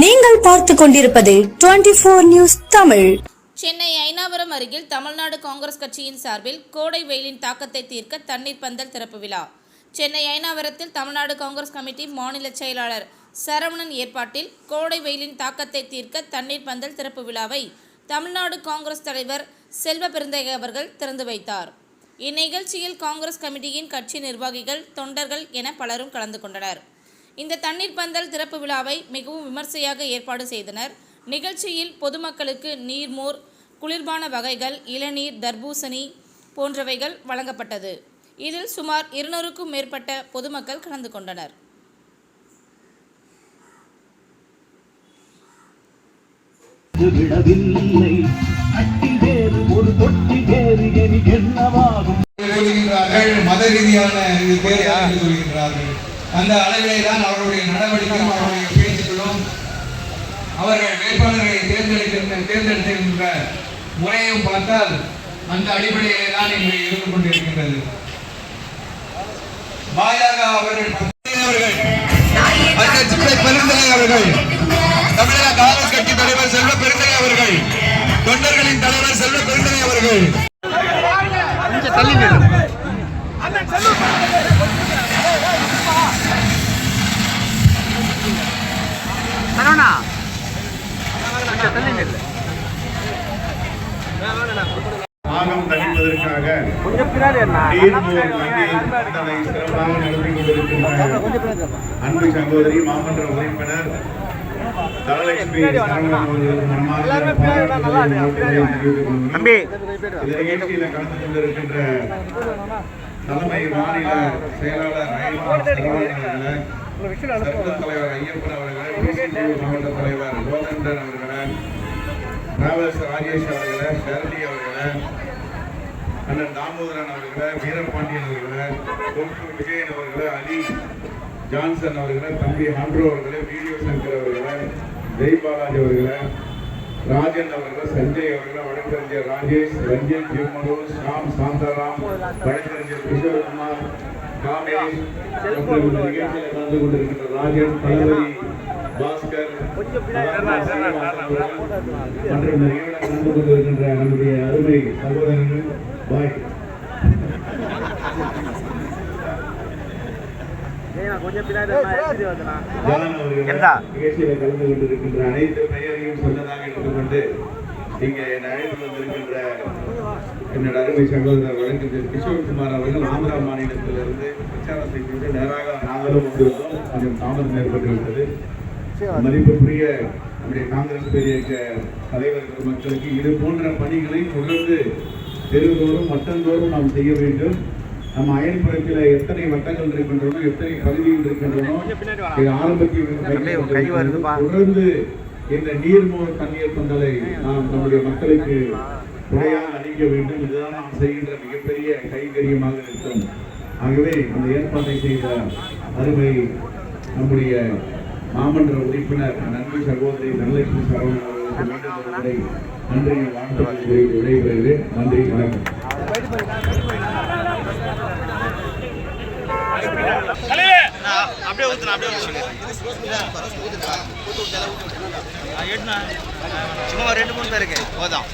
நீங்கள் பார்த்துக் கொண்டிருப்பது 24 நியூஸ் தமிழ். சென்னை ஐனாவரம் அருகில் தமிழ்நாடு காங்கிரஸ் கட்சியின் சார்பில் கோடை வெயிலின் தாக்கத்தை தீர்க்க தண்ணீர் பந்தல் திறப்பு விழா. சென்னை ஐனாவரத்தில் தமிழ்நாடு காங்கிரஸ் கமிட்டி மாநில செயலாளர் சரவணன் ஏற்பாட்டில் கோடை வெயிலின் தாக்கத்தை தீர்க்க தண்ணீர் பந்தல் திறப்பு விழாவை தமிழ்நாடு காங்கிரஸ் தலைவர் செல்வ பெருந்தகை அவர்கள் திறந்து வைத்தார். இந்நிகழ்ச்சியில் காங்கிரஸ் கமிட்டியின் கட்சி நிர்வாகிகள், தொண்டர்கள் என பலரும் கலந்து கொண்டனர். இந்த தண்ணீர் பந்தல் திறப்பு விழாவை மிகவும் விமர்சையாக ஏற்பாடு செய்தனர். நிகழ்ச்சியில் பொதுமக்களுக்கு நீர்மோர், குளிர்பான வகைகள், இளநீர், தர்பூசணி போன்றவைகள் வழங்கப்பட்டது. இதில் சுமார் 200க்கும் மேற்பட்ட பொதுமக்கள் கலந்து கொண்டனர். மத ரீதியான சொல்கின்றார்கள். அந்த அளவிலே தான் அவருடைய நடவடிக்கையும் அவருடைய பேச்சுக்களும் அவர்கள் வேட்பாளர்களை தேர்ந்தெடுக்கின்ற முறையும் பார்த்தால் அந்த அடிப்படையிலே தான் இன்று இருந்து கொண்டிருக்கின்றது. பாஜக அவர்கள் பெருந்தகை அவர்கள், தமிழக காங்கிரஸ் கட்சி தலைவர் செல்வ பெருந்தகை அவர்கள், தொண்டர்களின் தலைவர் செல்வ பெருந்தகை அவர்கள் ஆகம் தணிப்பதற்காக சிறப்பாக நடத்தி கொண்டிருக்கின்ற அன்பு சகோதரி மாமன்ற உறுப்பினர் தனலட்சுமி நிகழ்ச்சியில கலந்து கொண்டிருக்கின்ற தலைமை மாநில செயலாளர் தலைவர் ஐயப்பன் அவர்களை, மாவட்ட தலைவர் கோதண்டன் அவர்களை, டிராவல்ஸ் ராஜேஷ் அவர்களை, ஷர்லி அவர்களை, அண்ணன் தாமோதரன் அவர்களை, வீரபாண்டியன் அவர்களை, விஜயன் அவர்களை, அலி ஜான்சன் அவர்களை, தம்பி ஆண்ட்ரோ அவர்களை, வீடியோ சங்கர் அவர்களை, ஜெய்பாலாஜி அவர்களை, ராஜன் அவர்கள், சஞ்சய் அவர்கள், வழக்கறிஞர் ராஜேஷ், ரஞ்சன், ஜிம்மனோ, ஷாம், சாந்தாராம், வழக்கறிஞர் கிஷோர்குமார், காமேஷ், நிகழ்ச்சியில் கலந்து கொண்டிருக்கின்ற ராஜன், தளபதி பாஸ்கர் மற்றும் நிகழ்ச்சியில் கலந்து கொண்டிருக்கின்ற நம்முடைய அருமை சகோதரர்கள் பாய் நிகழ்ச்சியில கலந்து கொண்டிருக்கின்ற அனைத்து பெயரையும் சொன்னதாக எடுத்துக்கொண்டு இங்கே அழைத்து வந்திருக்கின்ற என்னோட அருமை சகோதரர் வழக்கறிஞர் கிஷோர்குமார் அவர்கள் ஆந்திரா மாநிலத்திலிருந்து பிரச்சாரம் செய்து நேராக நாங்களும் வந்திருந்தோம். கொஞ்சம் தாமதம் ஏற்பட்டுவிட்டது. மதிப்புக்குரிய நம்முடைய காங்கிரஸ் பெரிய தலைவர்கள் மக்களுக்கு இது போன்ற பணிகளை தொடர்ந்து தெருந்தோறும் வட்டந்தோறும் நாம் செய்ய வேண்டும். நம்ம அயல்புறத்தில் எத்தனை வட்டங்கள் இருக்கின்றனோ, எத்தனை பகுதிகள் இருக்கின்றனோ, ஆரம்பத்தில் தொடர்ந்து இந்த நீர்மோர் தண்ணீர் பந்தலை நாம் நம்முடைய மக்களுக்கு முறையாக அளிக்க வேண்டும். இதுதான் நாம் செய்கின்ற மிகப்பெரிய கைங்கரியமாக இருக்கும். ஆகவே அந்த ஏற்பாட்டை செய்த அருமை நம்முடைய மாமன்ற உறுப்பினர் நன்றி சகோதரி தனலட்சுமி சரவணன் அவர்களுக்கு மீண்டும் ஒரு முறை நன்றி வாழ்த்துக்களை விடைபெறுகிறேன். நன்றி, வணக்கம். அப்படியே ஊத்துனா அப்படியே சும்மா 2-3 பேருக்கு போதும்.